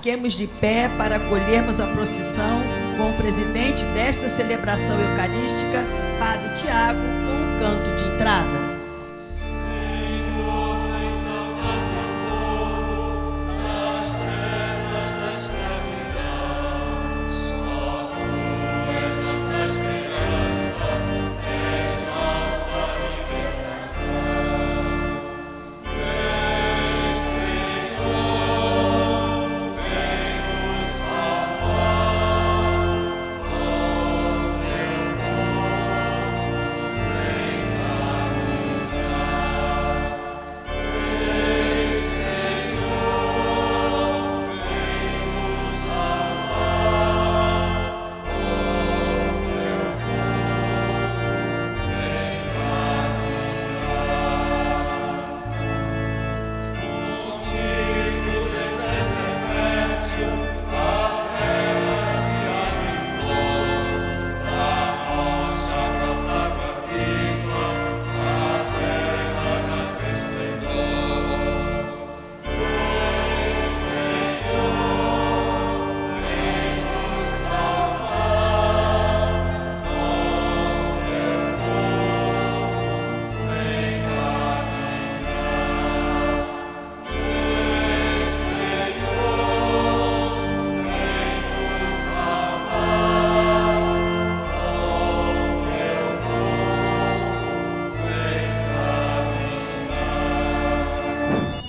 Fiquemos de pé para acolhermos a procissão com o presidente desta celebração eucarística, Padre Tiago, com um canto de entrada.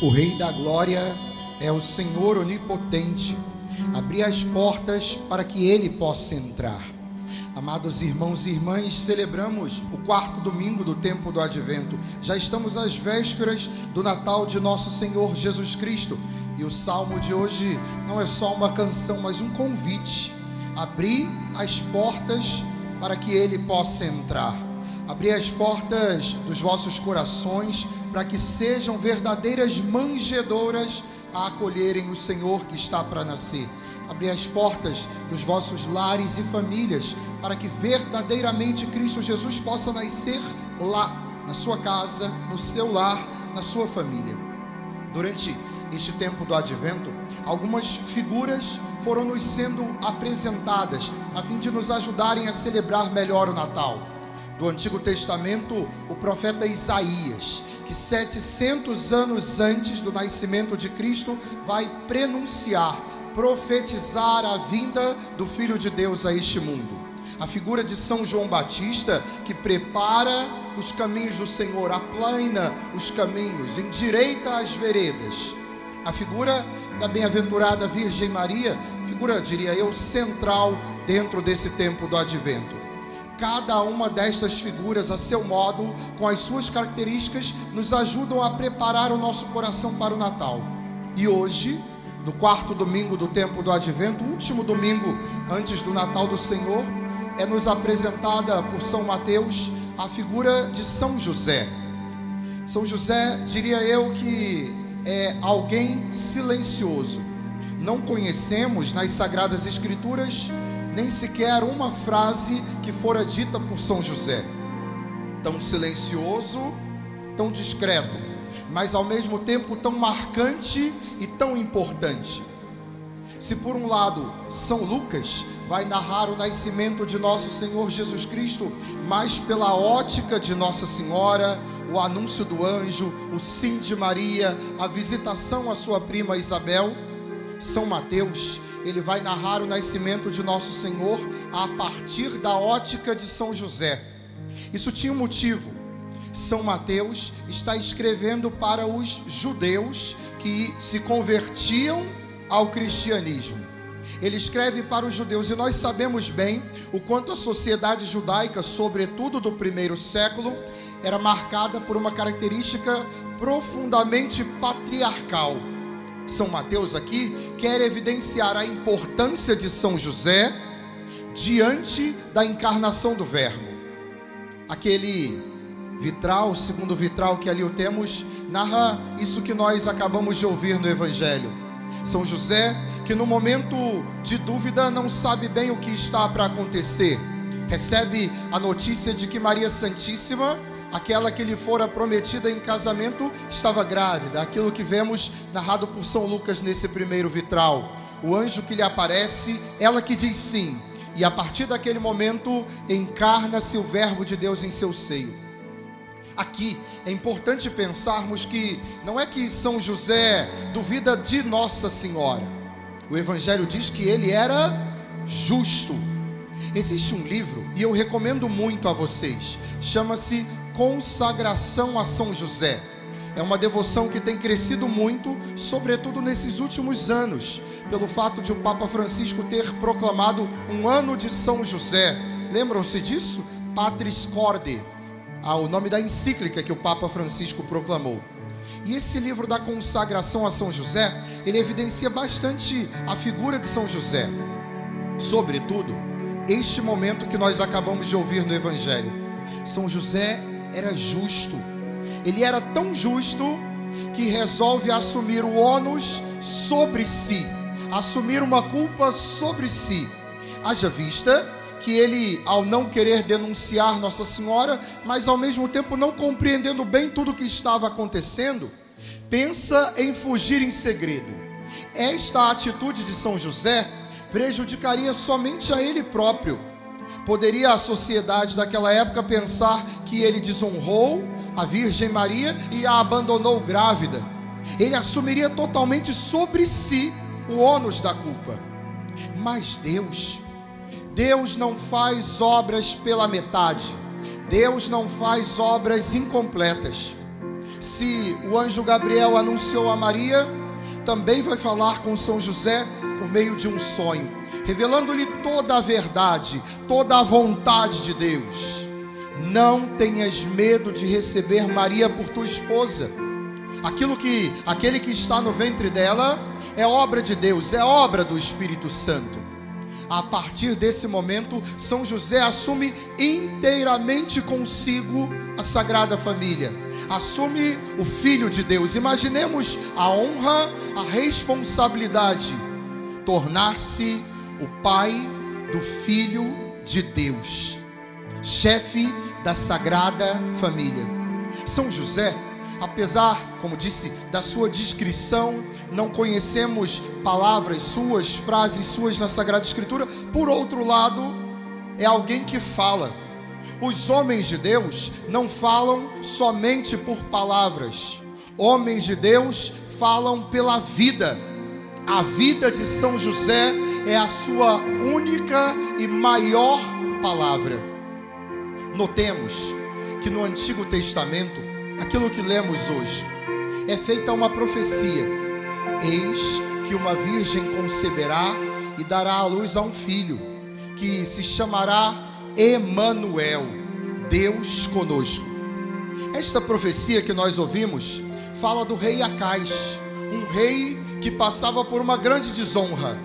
O Rei da Glória é o Senhor onipotente. Abri as portas para que Ele possa entrar. Amados irmãos e irmãs, celebramos o quarto domingo do tempo do Advento. Já estamos às vésperas do Natal de nosso Senhor Jesus Cristo. E o salmo de hoje não é só uma canção, mas um convite. Abri as portas para que Ele possa entrar. Abri as portas dos vossos corações para que sejam verdadeiras manjedouras a acolherem o Senhor que está para nascer. Abri as portas dos vossos lares e famílias para que verdadeiramente Cristo Jesus possa nascer lá, na sua casa, no seu lar, na sua família. Durante este tempo do Advento, algumas figuras foram nos sendo apresentadas a fim de nos ajudarem a celebrar melhor o Natal. Do Antigo Testamento, o profeta Isaías, que 700 anos antes do nascimento de Cristo vai prenunciar, profetizar a vinda do Filho de Deus a este mundo. A figura de São João Batista, que prepara os caminhos do Senhor, aplana os caminhos, endireita as veredas. A figura da bem-aventurada Virgem Maria, figura, diria eu, central dentro desse tempo do Advento. Cada uma destas figuras, a seu modo, com as suas características, nos ajudam a preparar o nosso coração para o Natal. E hoje, no quarto domingo do tempo do Advento, o último domingo antes do Natal do Senhor, é nos apresentada por São Mateus a figura de São José. São José, diria eu, que é alguém silencioso. Não conhecemos nas Sagradas Escrituras nem sequer uma frase que fora dita por São José. Tão silencioso, tão discreto, mas ao mesmo tempo tão marcante e tão importante. Se por um lado São Lucas vai narrar o nascimento de nosso Senhor Jesus Cristo, mas pela ótica de Nossa Senhora, o anúncio do anjo, o sim de Maria, a visitação à sua prima Isabel, São Mateus, ele vai narrar o nascimento de nosso Senhor a partir da ótica de São José. Isso tinha um motivo. São Mateus está escrevendo para os judeus que se convertiam ao cristianismo. Ele escreve para os judeus, e nós sabemos bem o quanto a sociedade judaica, sobretudo do primeiro século, era marcada por uma característica profundamente patriarcal. São Mateus aqui quer evidenciar a importância de São José diante da encarnação do Verbo. Aquele vitral, o segundo vitral que ali o temos, narra isso que nós acabamos de ouvir no Evangelho. São José, que no momento de dúvida não sabe bem o que está para acontecer, recebe a notícia de que Maria Santíssima, aquela que lhe fora prometida em casamento, estava grávida. Aquilo que vemos narrado por São Lucas nesse primeiro vitral. o anjo que lhe aparece, ela que diz sim. E a partir daquele momento, encarna-se o Verbo de Deus em seu seio. Aqui é importante pensarmos que não é que São José duvida de Nossa Senhora. O Evangelho diz que ele era justo. Existe um livro, e eu recomendo muito a vocês, chama-se Consagração a São José. É uma devoção que tem crescido muito, sobretudo nesses últimos anos, pelo fato de o Papa Francisco ter proclamado um ano de São José. Lembram-se disso? Patris Corde, o nome da encíclica que o Papa Francisco proclamou. E esse livro da consagração a São José, ele evidencia bastante a figura de São José. Sobretudo, este momento que nós acabamos de ouvir no Evangelho. São José era justo. Ele era tão justo que resolve assumir o ônus sobre si, assumir uma culpa sobre si. Haja vista que ele, ao não querer denunciar Nossa Senhora, mas ao mesmo tempo não compreendendo bem tudo o que estava acontecendo, pensa em fugir em segredo. Esta atitude de São José prejudicaria somente a ele próprio. Poderia a sociedade daquela época pensar que ele desonrou a Virgem Maria e a abandonou grávida. Ele assumiria totalmente sobre si o ônus da culpa. Mas Deus não faz obras pela metade. Deus não faz obras incompletas. Se o anjo Gabriel anunciou a Maria, também vai falar com São José por meio de um sonho, revelando-lhe toda a verdade, toda a vontade de Deus. Não tenhas medo de receber Maria por tua esposa. Aquele que está no ventre dela é obra de Deus, é obra do Espírito Santo. A partir desse momento, São José assume inteiramente consigo a Sagrada Família. Assume o Filho de Deus. Imaginemos a honra, a responsabilidade. Tornar-se o pai do Filho de Deus, chefe da Sagrada Família. São José, apesar, como disse, da sua discrição, não conhecemos palavras suas, frases suas na Sagrada Escritura. Por outro lado, é alguém que fala. Os homens de Deus não falam somente por palavras. Homens de Deus falam pela vida. A vida de São José é a sua única e maior palavra. Notemos que no Antigo Testamento, aquilo que lemos hoje, é feita uma profecia. Eis que uma virgem conceberá e dará à luz a um filho, que se chamará Emanuel, Deus conosco. Esta profecia que nós ouvimos fala do rei Acais, um rei que passava por uma grande desonra.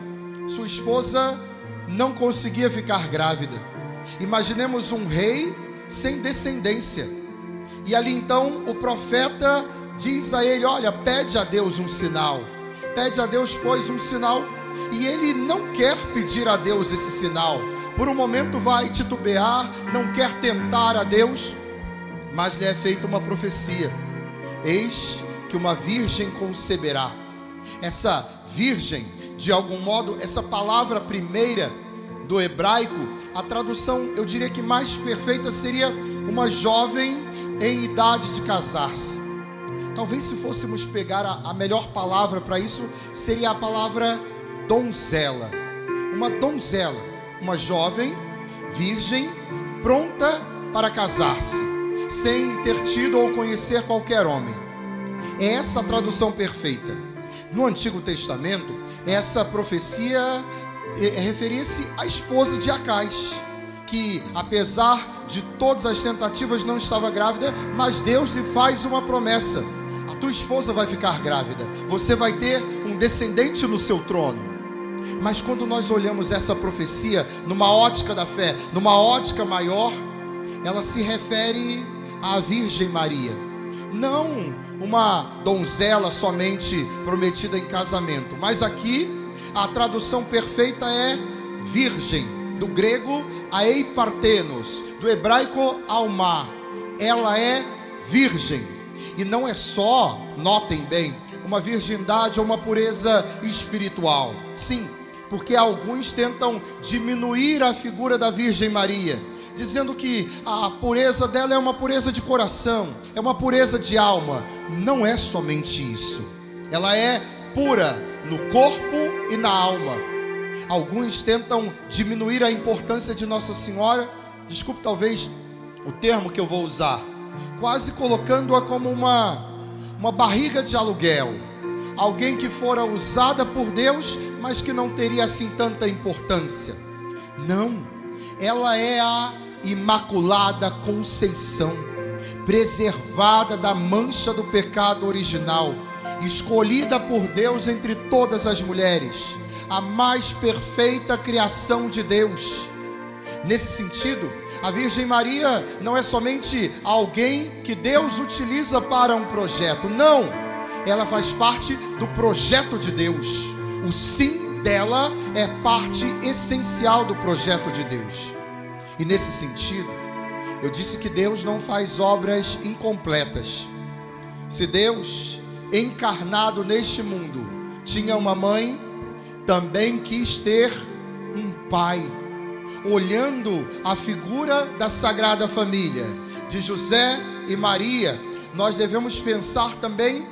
Sua esposa não conseguia ficar grávida. Imaginemos um rei sem descendência. E ali então o profeta diz a ele: olha, pede a Deus um sinal. Pede a Deus, pois, um sinal. E ele não quer pedir a Deus esse sinal. Por um momento vai titubear, não quer tentar a Deus, mas lhe é feita uma profecia. Eis que uma virgem conceberá. Essa virgem, de algum modo, essa palavra primeira do hebraico, a tradução, eu diria que mais perfeita seria uma jovem em idade de casar-se. Talvez, se fôssemos pegar a melhor palavra para isso, seria a palavra donzela. Uma donzela, uma jovem, virgem, pronta para casar-se, sem ter tido ou conhecer qualquer homem. É essa a tradução perfeita. No Antigo Testamento, essa profecia referia-se à esposa de Acais, que apesar de todas as tentativas não estava grávida, mas Deus lhe faz uma promessa: a tua esposa vai ficar grávida, você vai ter um descendente no seu trono. Mas quando nós olhamos essa profecia numa ótica da fé, numa ótica maior, ela se refere à Virgem Maria, não uma donzela somente prometida em casamento, mas aqui a tradução perfeita é virgem, do grego aipartenos, do hebraico alma. Ela é virgem. E não é só, notem bem, uma virgindade ou uma pureza espiritual. Sim, porque alguns tentam diminuir a figura da Virgem Maria, dizendo que a pureza dela é uma pureza de coração, é uma pureza de alma. Não é somente isso. Ela é pura no corpo e na alma. Alguns tentam diminuir a importância de Nossa Senhora, desculpe talvez o termo que eu vou usar, quase colocando-a como uma barriga de aluguel. Alguém que fora usada por Deus, mas que não teria assim tanta importância. Não, ela é a Imaculada Conceição, preservada da mancha do pecado original, escolhida por Deus entre todas as mulheres, a mais perfeita criação de Deus. Nesse sentido, a Virgem Maria não é somente alguém que Deus utiliza para um projeto, não. Ela faz parte do projeto de Deus. O sim dela é parte essencial do projeto de Deus. E nesse sentido, eu disse que Deus não faz obras incompletas. Se Deus, encarnado neste mundo, tinha uma mãe, também quis ter um pai. Olhando a figura da Sagrada Família, de José e Maria, nós devemos pensar também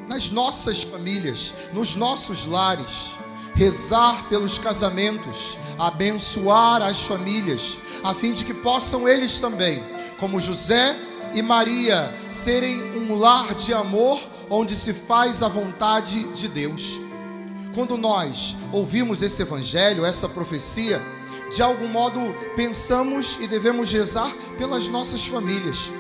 nas nossas famílias, nos nossos lares, rezar pelos casamentos, abençoar as famílias, a fim de que possam eles também, como José e Maria, serem um lar de amor, onde se faz a vontade de Deus. Quando nós ouvimos esse evangelho, essa profecia, de algum modo pensamos e devemos rezar pelas nossas famílias.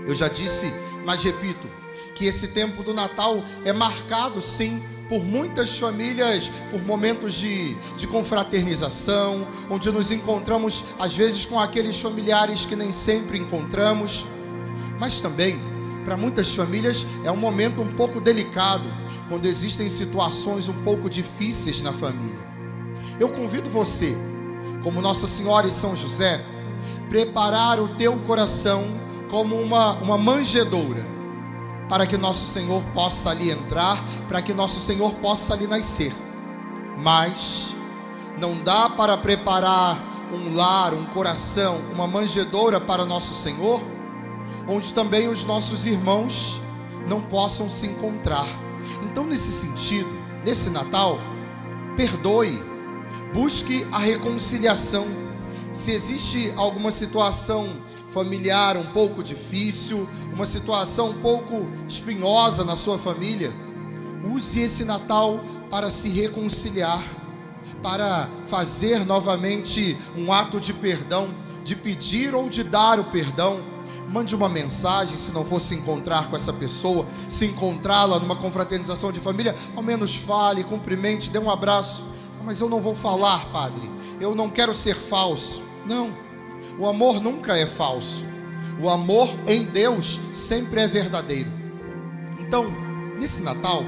Eu já disse, mas repito, que esse tempo do Natal é marcado sim por muitas famílias, por momentos de confraternização, onde nos encontramos às vezes com aqueles familiares que nem sempre encontramos, mas também para muitas famílias é um momento um pouco delicado, quando existem situações um pouco difíceis na família. Eu convido você, como Nossa Senhora e São José, preparar o teu coração como uma manjedoura, para que nosso Senhor possa ali entrar, para que nosso Senhor possa ali nascer. Mas não dá para preparar um lar, um coração, uma manjedoura para nosso Senhor, onde também os nossos irmãos não possam se encontrar. Então, nesse sentido, nesse Natal, perdoe, busque a reconciliação. Se existe alguma situação familiar um pouco difícil, uma situação um pouco espinhosa na sua família, use esse Natal para se reconciliar, para fazer novamente um ato de perdão, de pedir ou de dar o perdão. Mande uma mensagem, se não for se encontrar com essa pessoa, se encontrá-la numa confraternização de família, ao menos fale, cumprimente, dê um abraço. Mas eu não vou falar, padre, eu não quero ser falso. Não. O amor nunca é falso. O amor em Deus sempre é verdadeiro. Então, nesse Natal,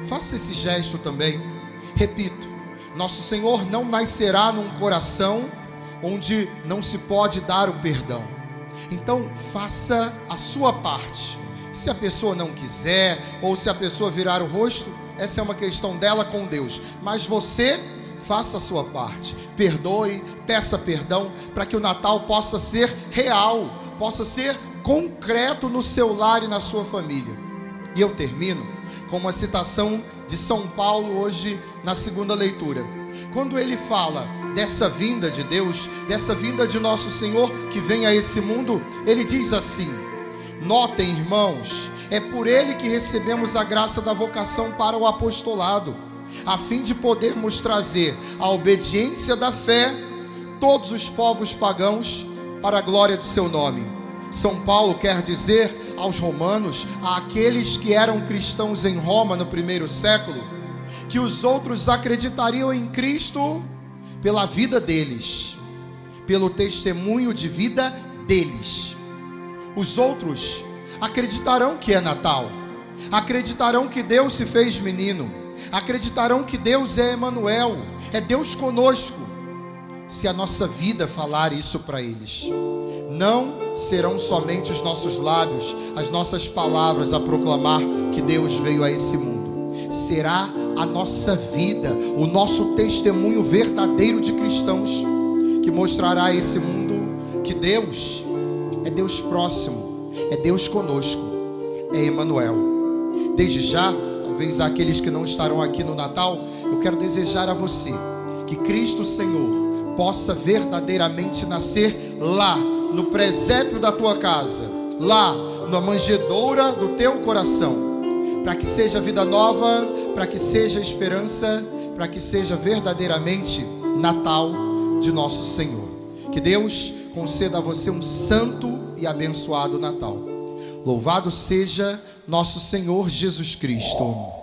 faça esse gesto também. Repito, nosso Senhor não nascerá num coração onde não se pode dar o perdão. Então, faça a sua parte. Se a pessoa não quiser, ou se a pessoa virar o rosto, essa é uma questão dela com Deus. Mas você faça a sua parte, perdoe, peça perdão, para que o Natal possa ser real, possa ser concreto no seu lar e na sua família. E eu termino com uma citação de São Paulo hoje na segunda leitura, quando ele fala dessa vinda de Deus, dessa vinda de nosso Senhor que vem a esse mundo. Ele diz assim: notem, irmãos, é por ele que recebemos a graça da vocação para o apostolado, a fim de podermos trazer a obediência da fé todos os povos pagãos para a glória do seu nome. São Paulo quer dizer aos romanos, àqueles que eram cristãos em Roma no primeiro século, que os outros acreditariam em Cristo pela vida deles, pelo testemunho de vida deles. Os outros acreditarão que é Natal, acreditarão que Deus se fez menino, acreditarão que Deus é Emanuel, é Deus conosco, se a nossa vida falar isso para eles. Não serão somente os nossos lábios, as nossas palavras a proclamar que Deus veio a esse mundo, será a nossa vida, o nosso testemunho verdadeiro de cristãos, que mostrará a esse mundo que Deus é Deus próximo, é Deus conosco, é Emmanuel. Desde já, talvez aqueles que não estarão aqui no Natal, eu quero desejar a você que Cristo Senhor possa verdadeiramente nascer lá, no presépio da tua casa, lá na manjedoura do teu coração, para que seja vida nova, para que seja esperança, para que seja verdadeiramente Natal de nosso Senhor. Que Deus conceda a você um santo e abençoado Natal. Louvado seja nosso Senhor Jesus Cristo.